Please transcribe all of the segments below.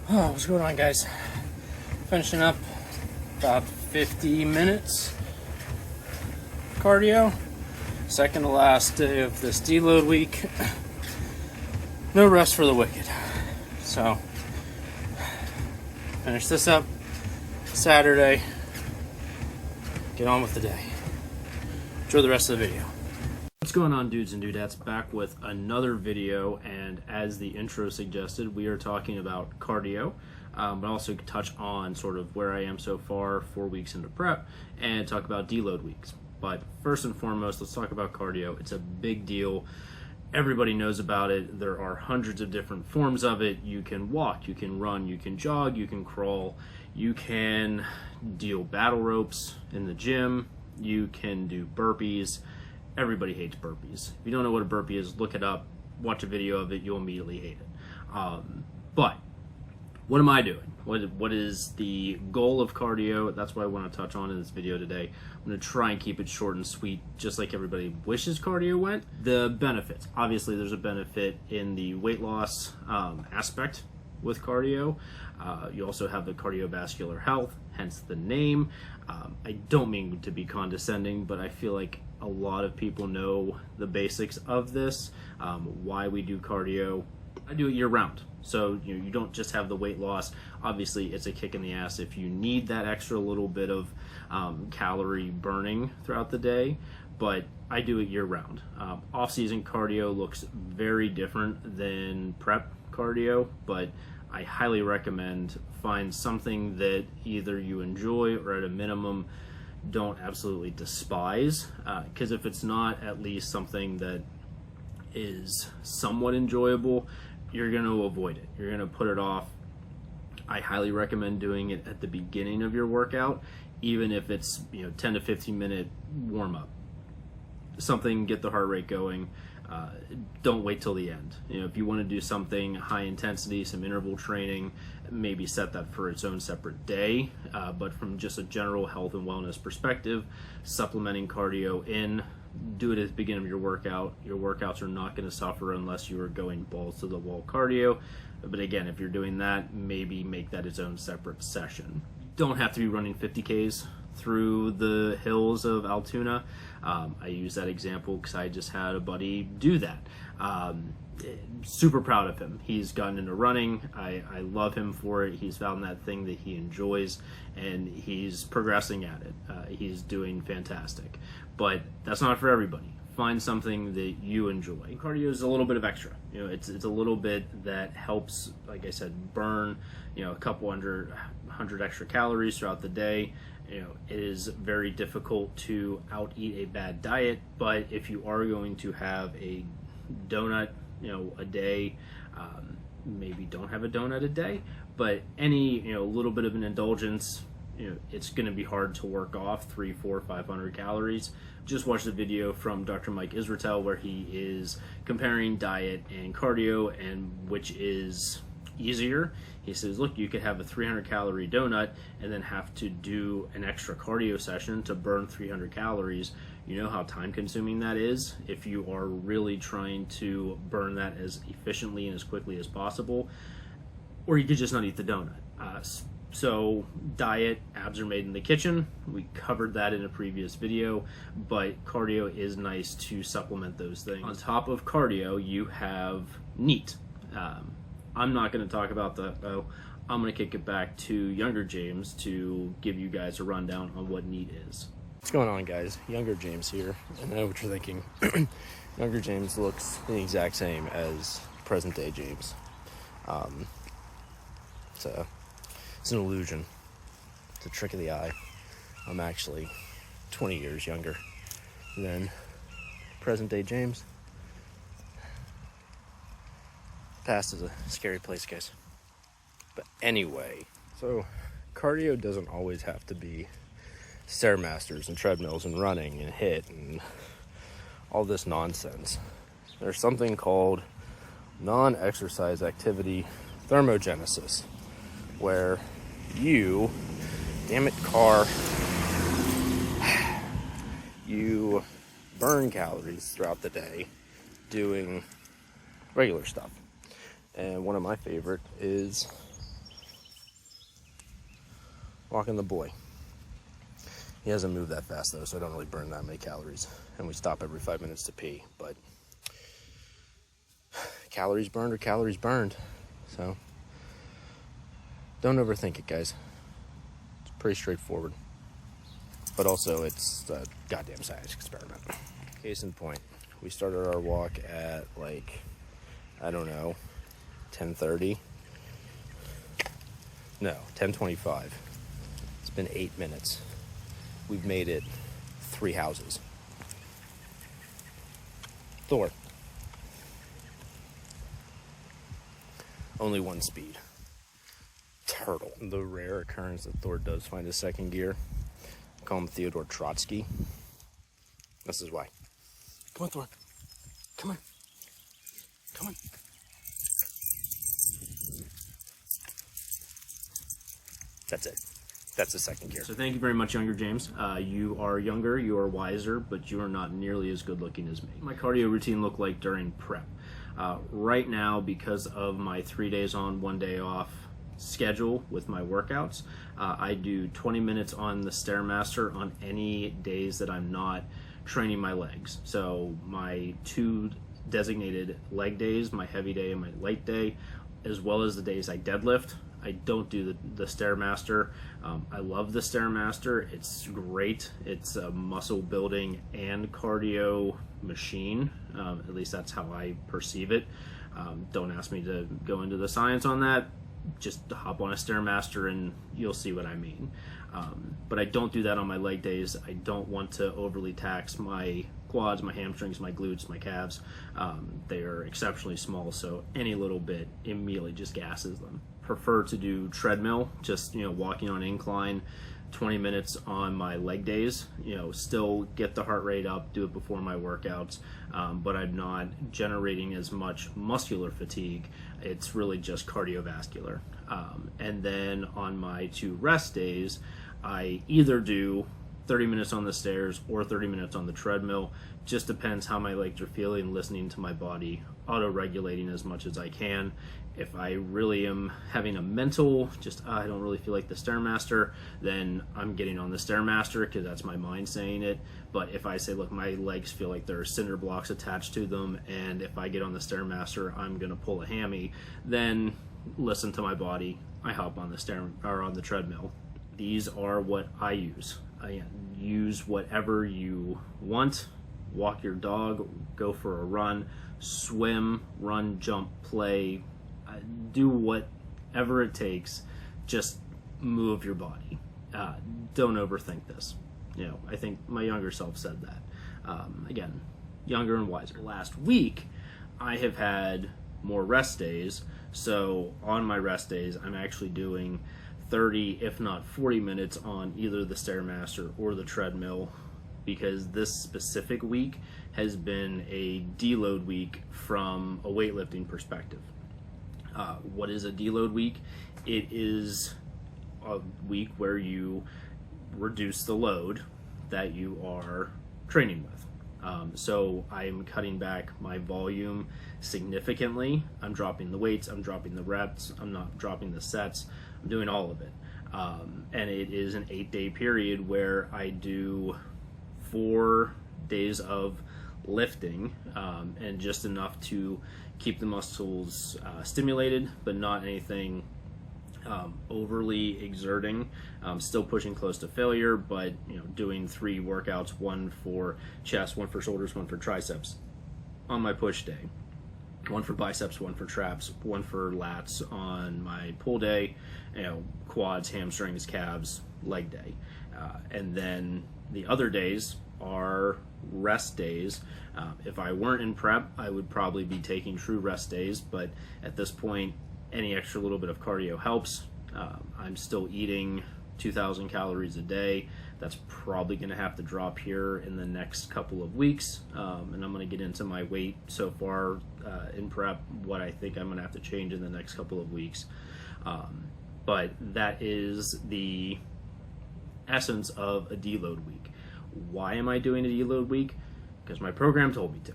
Oh, what's going on, guys? Finishing up about 50 minutes cardio. Second to last day of this deload week. No rest for the wicked. So, finish this up Saturday. Get on with the day. Enjoy the rest of the video. What's going on, dudes and dudettes? Back with another video, and as the intro suggested, we are talking about cardio, but also touch on sort of where I am so far, 4 weeks into prep, and talk about deload weeks. But first and foremost, let's talk about cardio. It's a big deal. Everybody knows about it. There are hundreds of different forms of it. You can walk, you can run, you can jog, you can crawl, you can deal battle ropes in the gym, you can do burpees. Everybody hates burpees. If you don't know what a burpee is, look it up, watch a video of it, you'll immediately hate it. But what am I doing? What is the goal of cardio? That's what I want to touch on in this video today. I'm going to try and keep it short and sweet, just like everybody wishes cardio went. The benefits. Obviously, there's a benefit in the weight loss aspect with cardio. You also have the cardiovascular health, hence the name. I don't mean to be condescending, but I feel like a lot of people know the basics of this, why we do cardio. I do it year round, so you don't just have the weight loss. Obviously, it's a kick in the ass if you need that extra little bit of calorie burning throughout the day, but I do it year round. Off-season cardio looks very different than prep cardio, but I highly recommend find something that either you enjoy or at a minimum don't absolutely despise, because if it's not at least something that is somewhat enjoyable, you're going to avoid it. You're going to put it off. I highly recommend doing it at the beginning of your workout, even if it's 10 to 15 minute warm up. Something, get the heart rate going. Don't wait till the end. If you want to do something high intensity, some interval training, maybe set that for its own separate day. But from just a general health and wellness perspective, supplementing cardio in, do it at the beginning of your workout. Your workouts are not going to suffer unless you are going balls to the wall cardio. But again, if you're doing that, maybe make that its own separate session. Don't have to be running 50Ks through the hills of Altoona. I use that example because I just had a buddy do that. Super proud of him. He's gotten into running. I love him for it. He's found that thing that he enjoys, and he's progressing at it. He's doing fantastic. But that's not for everybody. Find something that you enjoy. Cardio is a little bit of extra. It's a little bit that helps, like I said, burn a couple hundred extra calories throughout the day. It is very difficult to out-eat a bad diet, but if you are going to have a donut a day, maybe don't have a donut a day, but any little bit of an indulgence, it's going to be hard to work off 300, 400, 500 calories. Just watch the video from Dr. Mike Israetel where he is comparing diet and cardio and which is easier. He says, look, you could have a 300 calorie donut and then have to do an extra cardio session to burn 300 calories. You know how time consuming that is if you are really trying to burn that as efficiently and as quickly as possible. Or you could just not eat the donut. So diet, abs are made in the kitchen. We covered that in a previous video, but cardio is nice to supplement those things. On top of cardio, you have NEAT. I'm not going to talk about that though. I'm going to kick it back to younger James to give you guys a rundown on what NEAT is. What's going on, guys? Younger James here. And I know what you're thinking. Younger James looks the exact same as present day James. It's an illusion. It's a trick of the eye. I'm actually 20 years younger than present day James. Past is a scary place, guys. But anyway, so cardio doesn't always have to be Stairmasters and treadmills and running and HIIT and all this nonsense. There's something called non-exercise activity thermogenesis, where you, damn it car, you burn calories throughout the day doing regular stuff. And one of my favorite is walking the boy. He hasn't moved that fast though, so I don't really burn that many calories. And we stop every 5 minutes to pee, but calories burned are calories burned. So don't overthink it, guys. It's pretty straightforward. But also it's a goddamn science experiment. Case in point, we started our walk at like, I don't know, 10:30. No, 10:25. It's been 8 minutes. We've made it 3 houses. Thor. Only 1 speed. Turtle. The rare occurrence that Thor does find a second gear. I call him Theodore Trotsky. This is why. Come on, Thor. Come on. Come on. That's it. That's the second gear. So thank you very much, younger James. You are younger, you are wiser, but you are not nearly as good looking as me. My cardio routine looked like during prep. Right now, because of my 3 days on, 1 day off schedule with my workouts, I do 20 minutes on the Stairmaster on any days that I'm not training my legs. So my 2 designated leg days, my heavy day and my light day, as well as the days I deadlift, I don't do the Stairmaster. I love the Stairmaster. It's great. It's a muscle building and cardio machine. At least that's how I perceive it. Don't ask me to go into the science on that. Just hop on a Stairmaster and you'll see what I mean. But I don't do that on my leg days. I don't want to overly tax my quads, my hamstrings, my glutes, my calves. They are exceptionally small, so any little bit immediately just gasses them. Prefer to do treadmill, just walking on incline, 20 minutes on my leg days. Still get the heart rate up, do it before my workouts, but I'm not generating as much muscular fatigue. It's really just cardiovascular. And then on my 2 rest days, I either do 30 minutes on the stairs or 30 minutes on the treadmill. Just depends how my legs are feeling, listening to my body, auto-regulating as much as I can. If I really am having a mental, I don't really feel like the Stairmaster, then I'm getting on the Stairmaster because that's my mind saying it. But if I say, look, my legs feel like there are cinder blocks attached to them, and if I get on the Stairmaster, I'm gonna pull a hammy, then listen to my body. I hop on the treadmill. These are what I use. I use whatever you want. Walk your dog, go for a run, swim, run, jump, play, do whatever it takes. Just move your body. Don't overthink this. I think my younger self said that. Again, younger and wiser. Last week, I have had more rest days. So on my rest days, I'm actually doing 30, if not 40 minutes on either the Stairmaster or the treadmill, because this specific week has been a deload week from a weightlifting perspective. What is a deload week? It is a week where you reduce the load that you are training with. So I'm cutting back my volume significantly. I'm dropping the weights, I'm dropping the reps, I'm not dropping the sets, I'm doing all of it. And it is an 8-day period where I do 4 days of lifting, and just enough to keep the muscles stimulated, but not anything overly exerting. Still pushing close to failure, but doing 3 workouts, 1 for chest, 1 for shoulders, 1 for triceps on my push day, 1 for biceps, 1 for traps, 1 for lats on my pull day, quads, hamstrings, calves, leg day. And then the other days are rest days. If I weren't in prep, I would probably be taking true rest days, but at this point, any extra little bit of cardio helps. I'm still eating 2,000 calories a day. That's probably going to have to drop here in the next couple of weeks, and I'm going to get into my weight so far in prep, what I think I'm going to have to change in the next couple of weeks. But that is the essence of a deload week. Why am I doing a deload week? Because my program told me to.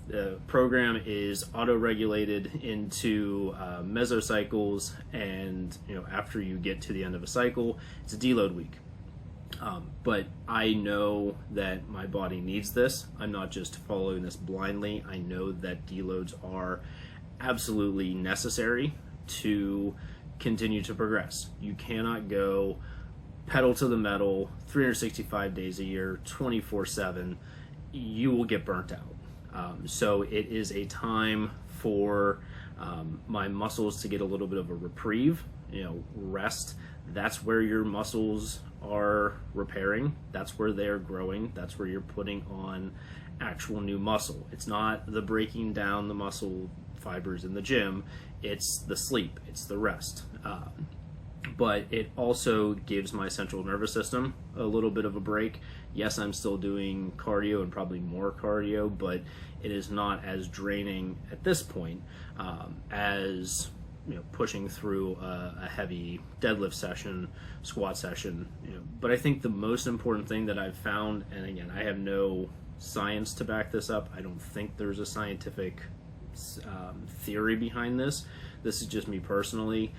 The program is auto-regulated into mesocycles, and after you get to the end of a cycle, it's a deload week. But I know that my body needs this. I'm not just following this blindly. I know that deloads are absolutely necessary to continue to progress. You cannot go pedal to the metal 365 days a year, 24/7. You will get burnt out. So it is a time for my muscles to get a little bit of a reprieve, rest. That's where your muscles are repairing. That's where they're growing. That's where you're putting on actual new muscle. It's not the breaking down the muscle fibers in the gym. It's the sleep. It's the rest. But it also gives my central nervous system a little bit of a break. Yes, I'm still doing cardio and probably more cardio, but it is not as draining at this point as pushing through a heavy deadlift session, squat session. But I think the most important thing that I've found, and again, I have no science to back this up. I don't think there's a scientific theory behind this. This is just me personally.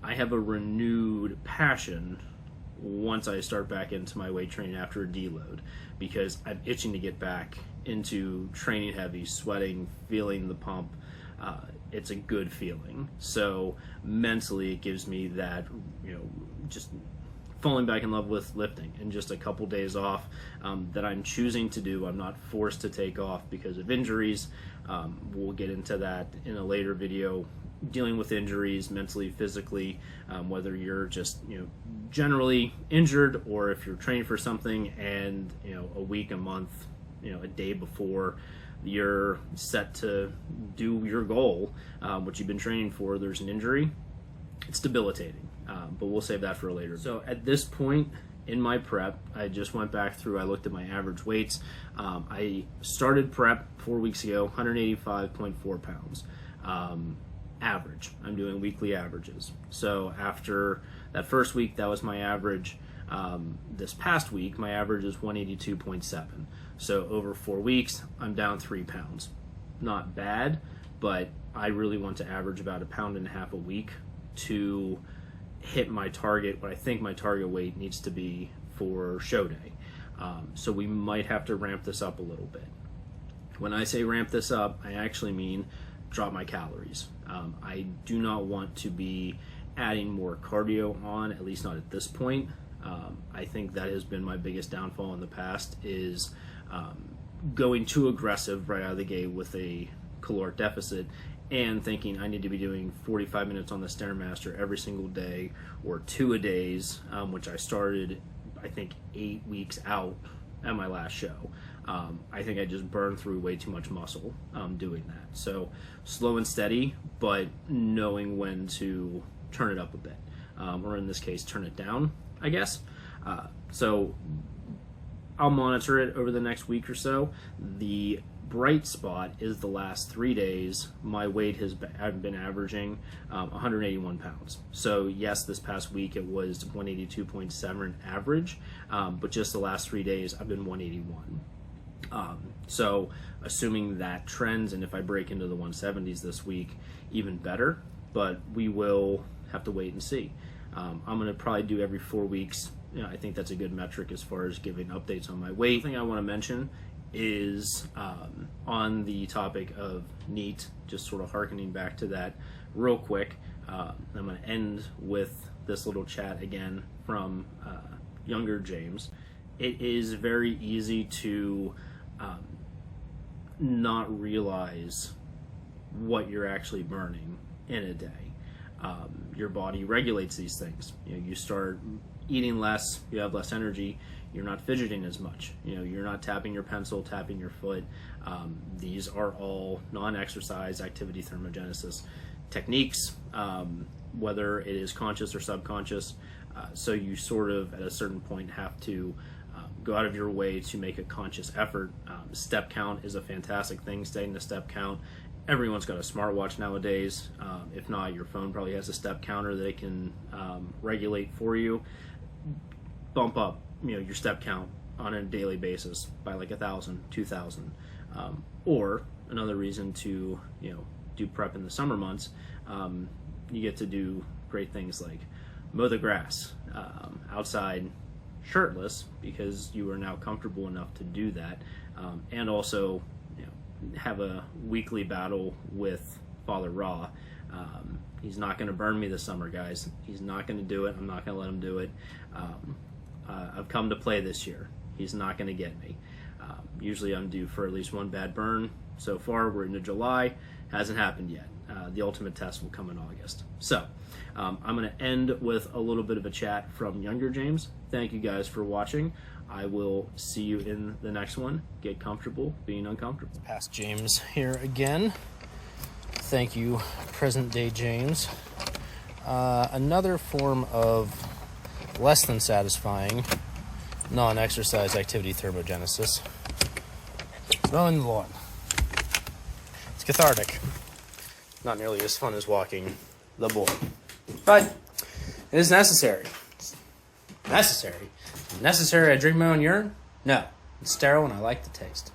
I have a renewed passion once I start back into my weight training after a deload, because I'm itching to get back into training heavy, sweating, feeling the pump. It's a good feeling. So mentally it gives me that, just falling back in love with lifting, and just a couple days off that I'm choosing to do. I'm not forced to take off because of injuries. We'll get into that in a later video, dealing with injuries mentally, physically, whether you're just generally injured, or if you're training for something and a week, a month, a day before you're set to do your goal, what you've been training for, there's an injury. It's debilitating, but we'll save that for later. So at this point in my prep, I just went back through, I looked at my average weights. I started prep 4 weeks ago, 185.4 pounds. Average. I'm doing weekly averages. So after that first week, that was my average. This past week, my average is 182.7. So over 4 weeks, I'm down 3 pounds. Not bad, but I really want to average about 1.5 pounds a week to hit my target, what I think my target weight needs to be for show day. So we might have to ramp this up a little bit. When I say ramp this up, I actually mean drop my calories. I do not want to be adding more cardio on, at least not at this point. I think that has been my biggest downfall in the past, is going too aggressive right out of the gate with a caloric deficit and thinking I need to be doing 45 minutes on the Stairmaster every single day, or 2-a-days, which I started, I think, 8 weeks out at my last show. I think I just burned through way too much muscle doing that. So slow and steady, but knowing when to turn it up a bit, or in this case, turn it down, I guess. So I'll monitor it over the next week or so. The bright spot is the last 3 days. My weight I've been averaging 181 pounds. So yes, this past week it was 182.7 average, but just the last 3 days I've been 181. So assuming that trends, and if I break into the 170s this week, even better, but we will have to wait and see. I'm going to probably do every 4 weeks. I think that's a good metric as far as giving updates on my weight. The thing I want to mention is on the topic of NEAT, just sort of hearkening back to that real quick. I'm going to end with this little chat again from younger James. It is very easy to not realize what you're actually burning in a day. Your body regulates these things. You start eating less, you have less energy, you're not fidgeting as much, you're not tapping your pencil, tapping your foot. These are all non-exercise activity thermogenesis techniques, whether it is conscious or subconscious. So you sort of at a certain point have to go out of your way to make a conscious effort. Step count is a fantastic thing, staying the step count. Everyone's got a smartwatch nowadays. If not, your phone probably has a step counter that it can regulate for you. Bump up your step count on a daily basis by like 1,000, 2,000. Or another reason to, you know, do prep in the summer months, you get to do great things like mow the grass outside shirtless, because you are now comfortable enough to do that, and also, you know, have a weekly battle with Father Ra. He's not going to burn me this summer, guys. He's not going to do it. I'm not going to let him do it. I've come to play this year. He's not going to get me. Usually I'm due for at least one bad burn. So far, we're into July. Hasn't happened yet. The ultimate test will come in August. So I'm going to end with a little bit of a chat from younger James. Thank you guys for watching. I will see you in the next one. Get comfortable being uncomfortable. Past James here again. Thank you, present day James. Another form of less than satisfying non-exercise activity thermogenesis. Mowing the lawn. It's cathartic. Not nearly as fun as walking the board. But it is necessary. It's necessary. Necessary I drink my own urine? No. It's sterile and I like the taste.